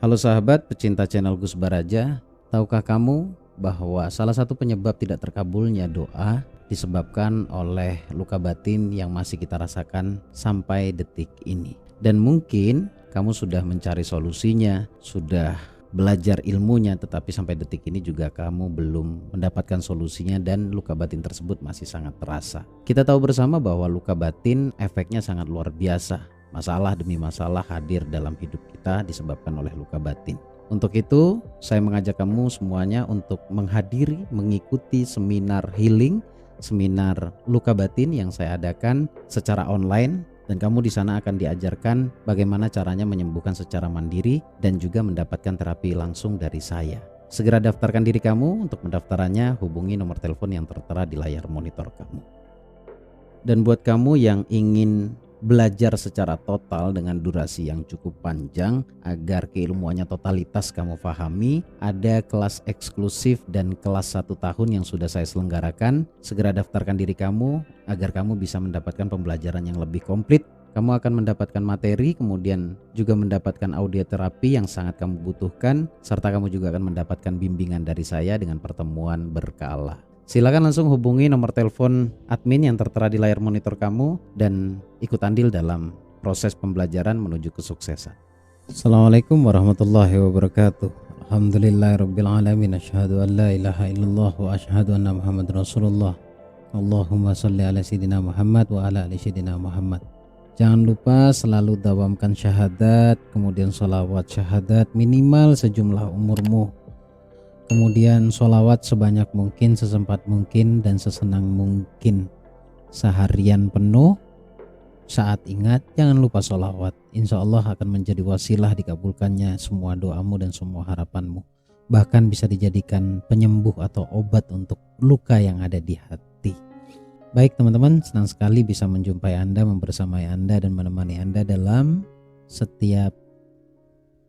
Halo sahabat pecinta channel Gus Baraja, tahukah kamu bahwa salah satu penyebab tidak terkabulnya doa disebabkan oleh luka batin yang masih kita rasakan sampai detik ini. Dan mungkin kamu sudah mencari solusinya, sudah belajar ilmunya, tetapi sampai detik ini juga kamu belum mendapatkan solusinya dan luka batin tersebut masih sangat terasa. Kita tahu bersama bahwa luka batin efeknya sangat luar biasa. Masalah demi masalah hadir dalam hidup kita disebabkan oleh luka batin. Untuk itu, saya mengajak kamu semuanya untuk mengikuti seminar healing, seminar luka batin yang saya adakan secara online, dan kamu di sana akan diajarkan bagaimana caranya menyembuhkan secara mandiri dan juga mendapatkan terapi langsung dari saya. Segera daftarkan diri kamu. Untuk mendaftarannya hubungi nomor telepon yang tertera di layar monitor kamu. Dan buat kamu yang ingin belajar secara total dengan durasi yang cukup panjang agar keilmuannya totalitas kamu pahami, ada kelas eksklusif dan kelas 1 tahun yang sudah saya selenggarakan. Segera daftarkan diri kamu agar kamu bisa mendapatkan pembelajaran yang lebih komplit. Kamu akan mendapatkan materi, kemudian juga mendapatkan audio terapi yang sangat kamu butuhkan, serta kamu juga akan mendapatkan bimbingan dari saya dengan pertemuan berkala. Silakan langsung hubungi nomor telepon admin yang tertera di layar monitor kamu dan ikut andil dalam proses pembelajaran menuju kesuksesan. Assalamualaikum warahmatullahi wabarakatuh. Alhamdulillahirabbil alamin, asyhadu an la ilaha illallah wa asyhadu anna Muhammadar Rasulullah. Allahumma shalli ala sayyidina Muhammad wa ala ali sayyidina Muhammad. Jangan lupa selalu dawamkan syahadat, kemudian sholawat syahadat minimal sejumlah umurmu. Kemudian sholawat sebanyak mungkin, sesempat mungkin, dan sesenang mungkin. Seharian penuh. Saat ingat, jangan lupa sholawat. Insya Allah akan menjadi wasilah dikabulkannya semua doamu dan semua harapanmu. Bahkan bisa dijadikan penyembuh atau obat untuk luka yang ada di hati. Baik teman-teman, senang sekali bisa menjumpai Anda, membersamai Anda, dan menemani Anda dalam setiap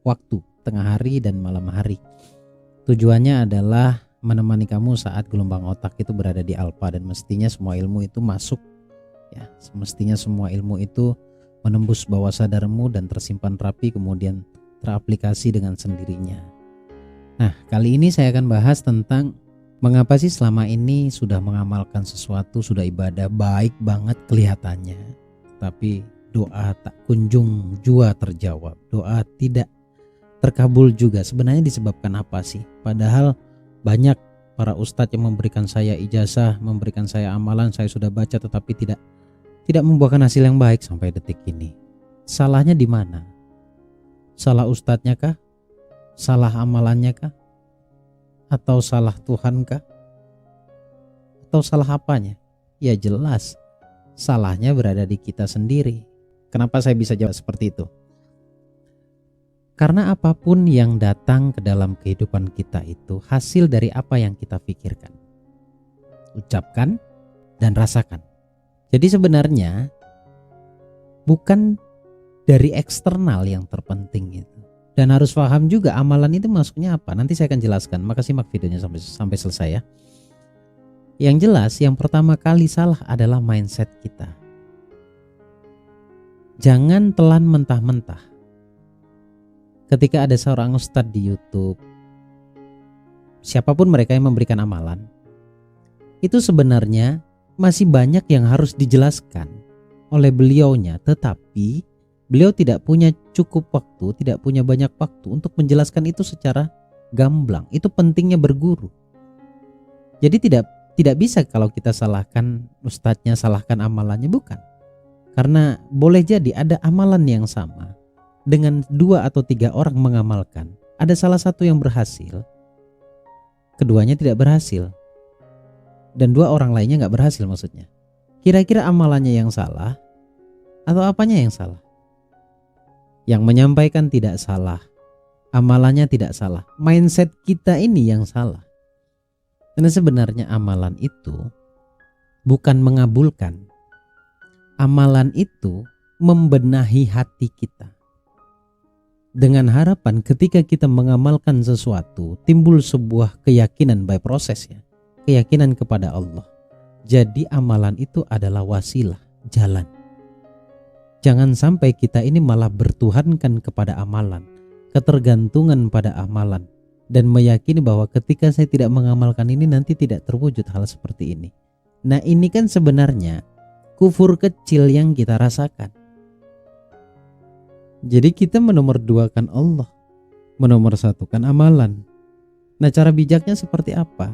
waktu, tengah hari dan malam hari. Tujuannya adalah menemani kamu saat gelombang otak itu berada di alfa, dan mestinya semua ilmu itu masuk ya, semestinya semua ilmu itu menembus bawah sadarmu dan tersimpan rapi, kemudian teraplikasi dengan sendirinya. Nah, kali ini saya akan bahas tentang mengapa sih selama ini sudah mengamalkan sesuatu, sudah ibadah baik banget kelihatannya, tapi doa tak kunjung jua terjawab, doa tidak terkabul juga. Sebenarnya disebabkan apa sih? Padahal banyak para ustadz yang memberikan saya ijazah, memberikan saya amalan, saya sudah baca, tetapi tidak membuahkan hasil yang baik sampai detik ini. Salahnya di mana? Salah ustadznya kah? Salah amalannya kah? Atau salah Tuhan kah? Atau salah apanya? Ya jelas salahnya berada di kita sendiri. Kenapa saya bisa jawab seperti itu? Karena apapun yang datang ke dalam kehidupan kita itu hasil dari apa yang kita pikirkan, ucapkan, dan rasakan. Jadi sebenarnya bukan dari eksternal yang terpenting itu. Dan harus paham juga amalan itu maksudnya apa. Nanti saya akan jelaskan, maka simak videonya sampai selesai ya. Yang jelas, yang pertama kali salah adalah mindset kita. Jangan telan mentah-mentah. Ketika ada seorang ustadz di YouTube, siapapun mereka yang memberikan amalan, itu sebenarnya masih banyak yang harus dijelaskan oleh beliaunya, tetapi beliau tidak punya cukup waktu, tidak punya banyak waktu untuk menjelaskan itu secara gamblang. Itu pentingnya berguru. Jadi tidak bisa kalau kita salahkan ustadznya, salahkan amalannya, bukan. Karena boleh jadi ada amalan yang sama dengan 2 atau 3 orang mengamalkan, ada salah satu yang berhasil, keduanya tidak berhasil, dan 2 orang lainnya nggak berhasil. Maksudnya, kira-kira amalannya yang salah atau apanya yang salah? Yang menyampaikan tidak salah, amalannya tidak salah, mindset kita ini yang salah. Karena sebenarnya amalan itu bukan mengabulkan, amalan itu membenahi hati kita. Dengan harapan ketika kita mengamalkan sesuatu, timbul sebuah keyakinan by proses ya, keyakinan kepada Allah. Jadi amalan itu adalah wasilah, jalan. Jangan sampai kita ini malah bertuhankan kepada amalan. ketergantungan pada amalan dan meyakini bahwa ketika saya tidak mengamalkan ini nanti tidak terwujud hal seperti ini. Nah, ini kan sebenarnya kufur kecil yang kita rasakan. Jadi kita menomorduakan Allah, menomorsatukan amalan. Nah, cara bijaknya seperti apa?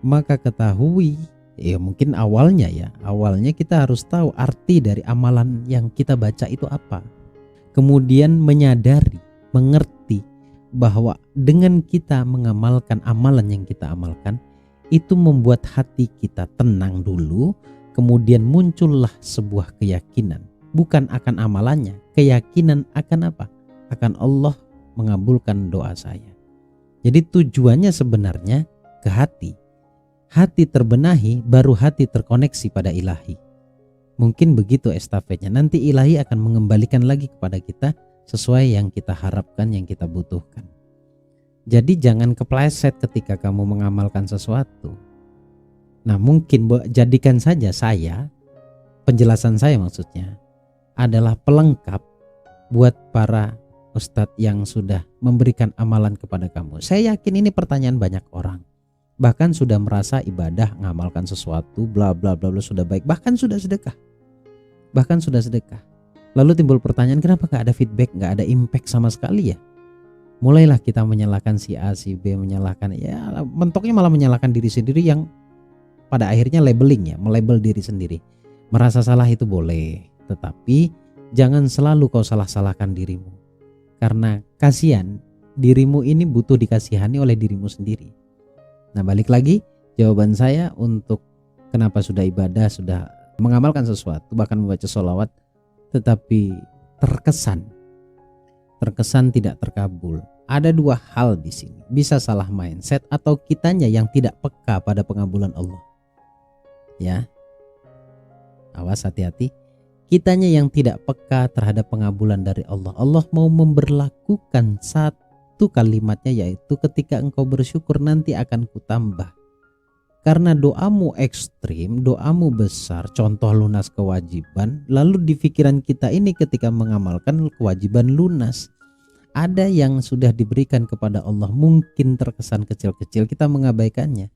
Maka ketahui, ya mungkin awalnya kita harus tahu arti dari amalan yang kita baca itu apa. Kemudian menyadari, mengerti bahwa dengan kita mengamalkan amalan yang kita amalkan, itu membuat hati kita tenang dulu, kemudian muncullah sebuah keyakinan. Bukan akan amalannya, keyakinan akan apa? Akan Allah mengabulkan doa saya. Jadi tujuannya sebenarnya ke hati. Hati terbenahi, baru hati terkoneksi pada ilahi. Mungkin begitu estafetnya. Nanti ilahi akan mengembalikan lagi kepada kita sesuai yang kita harapkan, yang kita butuhkan. Jadi jangan kepleset ketika kamu mengamalkan sesuatu. Nah, mungkin jadikan saja penjelasan saya maksudnya adalah pelengkap buat para ustadz yang sudah memberikan amalan kepada kamu. Saya yakin ini pertanyaan banyak orang. Bahkan sudah merasa ibadah, ngamalkan sesuatu, bla bla bla sudah baik, bahkan sudah sedekah. Lalu timbul pertanyaan, kenapa gak ada feedback, gak ada impact sama sekali ya? Mulailah kita menyalahkan si A, si B, menyalahkan, ya mentoknya malah menyalahkan diri sendiri yang pada akhirnya labeling ya, melabel diri sendiri. Merasa salah itu boleh, tetapi jangan selalu kau salah-salahkan dirimu. Karena kasihan, dirimu ini butuh dikasihani oleh dirimu sendiri. Nah, balik lagi jawaban saya untuk kenapa sudah ibadah, sudah mengamalkan sesuatu, bahkan membaca sholawat, tetapi terkesan tidak terkabul. Ada dua hal di sini. Bisa salah mindset atau kitanya yang tidak peka pada pengabulan Allah. Ya, awas, hati-hati. Kitanya yang tidak peka terhadap pengabulan dari Allah. Allah mau memberlakukan satu kalimatnya, yaitu ketika engkau bersyukur nanti akan kutambah. Karena doamu ekstrim, doamu besar, contoh lunas kewajiban, lalu di pikiran kita ini ketika mengamalkan kewajiban lunas, ada yang sudah diberikan kepada Allah mungkin terkesan kecil-kecil, kita mengabaikannya,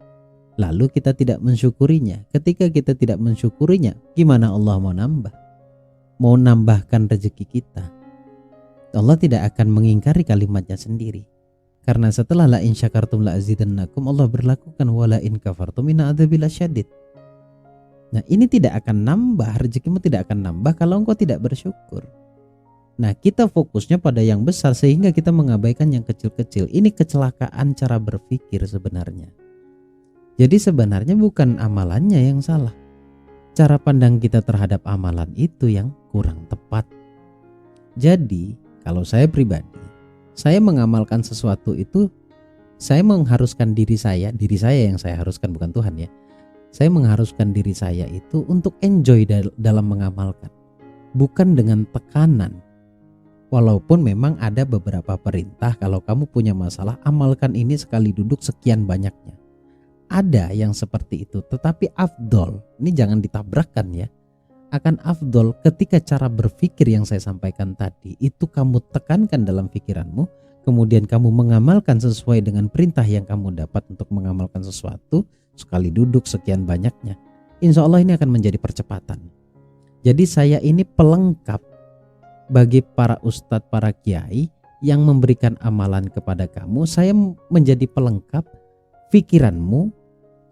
lalu kita tidak mensyukurinya. Ketika kita tidak mensyukurinya, gimana Allah mau nambah? Mau nambahkan rezeki kita? Allah tidak akan mengingkari kalimatnya sendiri. Karena setelah la in syakartum la azidannakum, Allah berlakukan wala in kafartum inna adzabi lasyadid. Nah, ini tidak akan nambah, rezekimu tidak akan nambah kalau engkau tidak bersyukur. Nah, kita fokusnya pada yang besar sehingga kita mengabaikan yang kecil-kecil. Ini kecelakaan cara berpikir sebenarnya. Jadi sebenarnya bukan amalannya yang salah. Cara pandang kita terhadap amalan itu yang kurang tepat. Jadi, kalau saya pribadi, saya mengamalkan sesuatu itu, saya mengharuskan diri saya yang saya haruskan, bukan Tuhan ya. Saya mengharuskan diri saya itu untuk enjoy dalam mengamalkan, bukan dengan tekanan. Walaupun memang ada beberapa perintah, kalau kamu punya masalah, amalkan ini sekali duduk sekian banyaknya. Ada yang seperti itu, tetapi afdol, ini jangan ditabrakkan ya. Akan afdol ketika cara berpikir yang saya sampaikan tadi itu kamu tekankan dalam pikiranmu, kemudian kamu mengamalkan sesuai dengan perintah yang kamu dapat untuk mengamalkan sesuatu sekali duduk sekian banyaknya. Insya Allah ini akan menjadi percepatan. Jadi saya ini pelengkap bagi para ustadz, para kiai yang memberikan amalan kepada kamu. Saya menjadi pelengkap. Pikiranmu,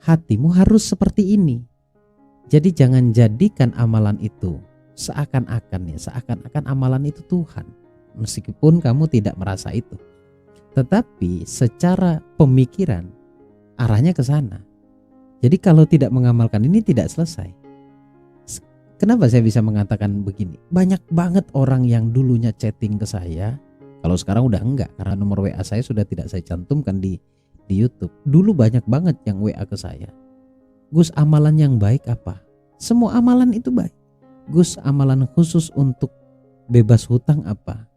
hatimu harus seperti ini. Jadi jangan jadikan amalan itu seakan-akan amalan itu Tuhan. Meskipun kamu tidak merasa itu, tetapi secara pemikiran arahnya ke sana. Jadi kalau tidak mengamalkan ini tidak selesai. Kenapa saya bisa mengatakan begini? Banyak banget orang yang dulunya chatting ke saya, kalau sekarang udah enggak karena nomor WA saya sudah tidak saya cantumkan di YouTube. Dulu banyak banget yang WA ke saya. Gus, amalan yang baik apa? Semua amalan itu baik. Gus, amalan khusus untuk bebas hutang apa?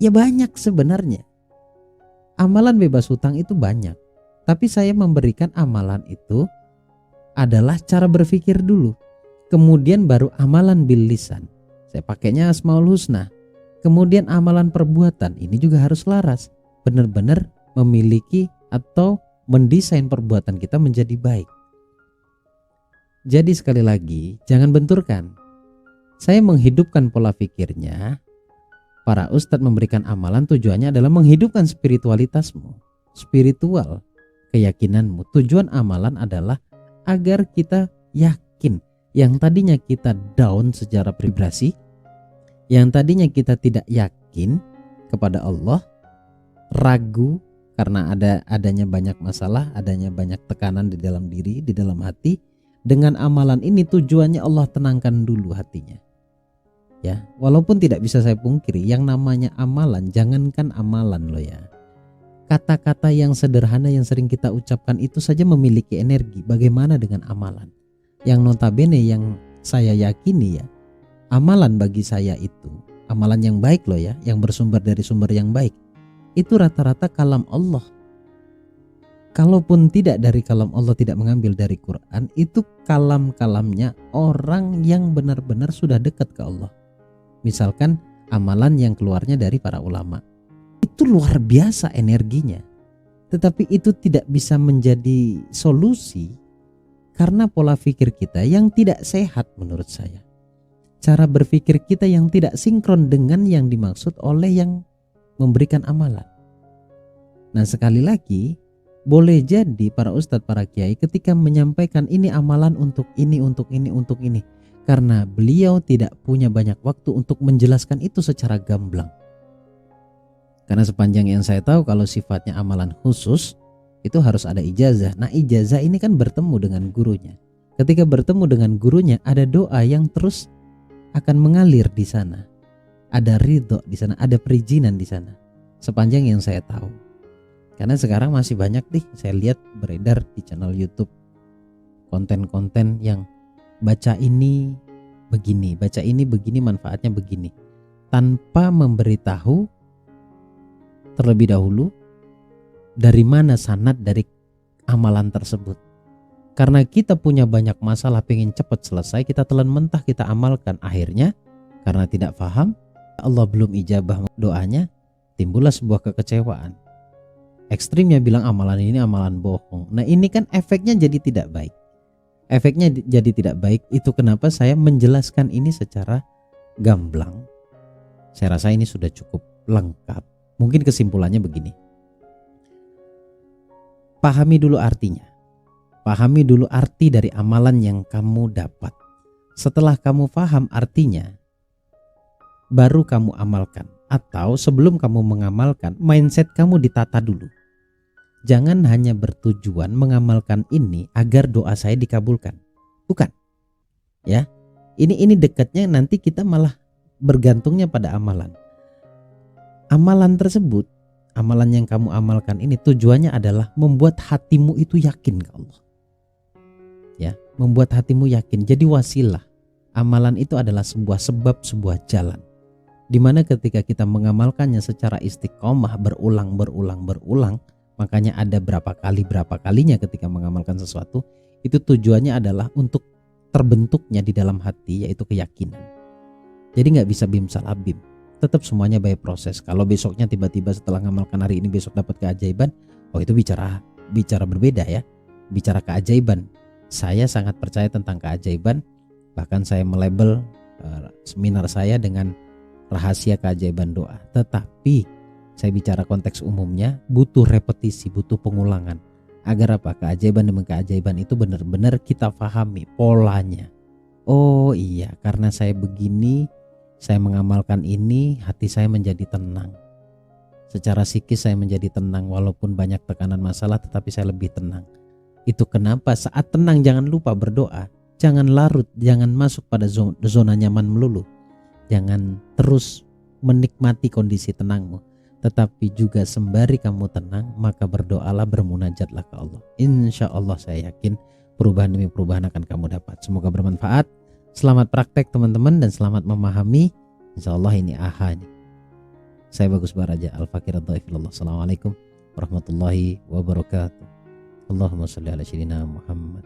Ya banyak sebenarnya. Amalan bebas hutang itu banyak. Tapi saya memberikan amalan itu adalah cara berpikir dulu. Kemudian baru amalan bil lisan. Saya pakainya Asmaul Husna. Kemudian amalan perbuatan ini juga harus laras, benar-benar memiliki atau mendesain perbuatan kita menjadi baik. Jadi sekali lagi, jangan benturkan. Saya menghidupkan pola pikirnya. Para ustadz memberikan amalan tujuannya adalah menghidupkan spiritualitasmu, spiritual, keyakinanmu. Tujuan amalan adalah agar kita yakin. Yang tadinya kita down secara vibrasi, yang tadinya kita tidak yakin kepada Allah, ragu karena adanya banyak masalah, adanya banyak tekanan di dalam diri, di dalam hati. Dengan amalan ini tujuannya Allah tenangkan dulu hatinya. Ya, walaupun tidak bisa saya pungkiri, yang namanya amalan, jangankan amalan loh ya. Kata-kata yang sederhana yang sering kita ucapkan itu saja memiliki energi. Bagaimana dengan amalan? Yang notabene yang saya yakini ya, amalan bagi saya itu, amalan yang baik loh ya, yang bersumber dari sumber yang baik, itu rata-rata kalam Allah. Kalaupun tidak dari kalam Allah, tidak mengambil dari Quran, itu kalam-kalamnya orang yang benar-benar sudah dekat ke Allah. Misalkan amalan yang keluarnya dari para ulama, itu luar biasa energinya. Tetapi itu tidak bisa menjadi solusi karena pola pikir kita yang tidak sehat menurut saya. Cara berpikir kita yang tidak sinkron dengan yang dimaksud oleh yang memberikan amalan. Nah, sekali lagi, boleh jadi para ustadz, para kiai ketika menyampaikan ini amalan untuk ini, untuk ini, untuk ini, karena beliau tidak punya banyak waktu untuk menjelaskan itu secara gamblang. Karena sepanjang yang saya tahu, kalau sifatnya amalan khusus itu harus ada ijazah. Nah, ijazah ini kan bertemu dengan gurunya. Ketika bertemu dengan gurunya, ada doa yang terus akan mengalir di sana. Ada ridho di sana, ada perizinan di sana. Sepanjang yang saya tahu. Karena sekarang masih banyak nih saya lihat beredar di channel YouTube konten-konten yang baca ini begini, baca ini begini, manfaatnya begini, tanpa memberitahu terlebih dahulu dari mana sanad dari amalan tersebut. Karena kita punya banyak masalah, pengen cepat selesai, kita telan mentah, kita amalkan. Akhirnya karena tidak paham, Allah belum ijabah doanya, timbullah sebuah kekecewaan. Ekstrimnya bilang amalan ini amalan bohong. Nah, ini kan efeknya jadi tidak baik. Efeknya jadi tidak baik. Itu kenapa saya menjelaskan ini secara gamblang. Saya rasa ini sudah cukup lengkap. Mungkin kesimpulannya begini. Pahami dulu artinya. Pahami dulu arti dari amalan yang kamu dapat. Setelah kamu paham artinya, baru kamu amalkan. Atau sebelum kamu mengamalkan, mindset kamu ditata dulu. Jangan hanya bertujuan mengamalkan ini agar doa saya dikabulkan. Bukan. Ya. Ini dekatnya nanti kita malah bergantungnya pada amalan. Amalan tersebut, amalan yang kamu amalkan ini tujuannya adalah membuat hatimu itu yakin ke Allah. Ya, membuat hatimu yakin. Jadi wasilah. Amalan itu adalah sebuah sebab, sebuah jalan. Dimana ketika kita mengamalkannya secara istiqomah berulang, makanya ada berapa kalinya ketika mengamalkan sesuatu, itu tujuannya adalah untuk terbentuknya di dalam hati, yaitu keyakinan. Jadi nggak bisa bim salah bim, tetap semuanya by proses. Kalau besoknya tiba-tiba setelah mengamalkan hari ini besok dapat keajaiban, oh itu bicara berbeda ya, bicara keajaiban. Saya sangat percaya tentang keajaiban, bahkan saya melabel seminar saya dengan rahasia keajaiban doa. Tetapi saya bicara konteks umumnya, butuh repetisi, butuh pengulangan. Agar apa? Keajaiban demi keajaiban itu benar-benar kita pahami polanya. Oh iya, karena saya begini, saya mengamalkan ini, hati saya menjadi tenang. Secara psikis saya menjadi tenang, walaupun banyak tekanan masalah, tetapi saya lebih tenang. Itu kenapa saat tenang jangan lupa berdoa. Jangan larut, jangan masuk pada zona nyaman melulu. Jangan terus menikmati kondisi tenangmu, tetapi juga sembari kamu tenang, maka berdoalah, bermunajatlah ke Allah. Insya Allah saya yakin perubahan demi perubahan akan kamu dapat. Semoga bermanfaat. Selamat praktek teman-teman dan selamat memahami. Insya Allah ini ahanya. Saya Bagus Baraja, Al-Fakir Ad-Dhaifillah. Assalamualaikum warahmatullahi wabarakatuh. Allahumma sholli ala sayyidina Muhammad.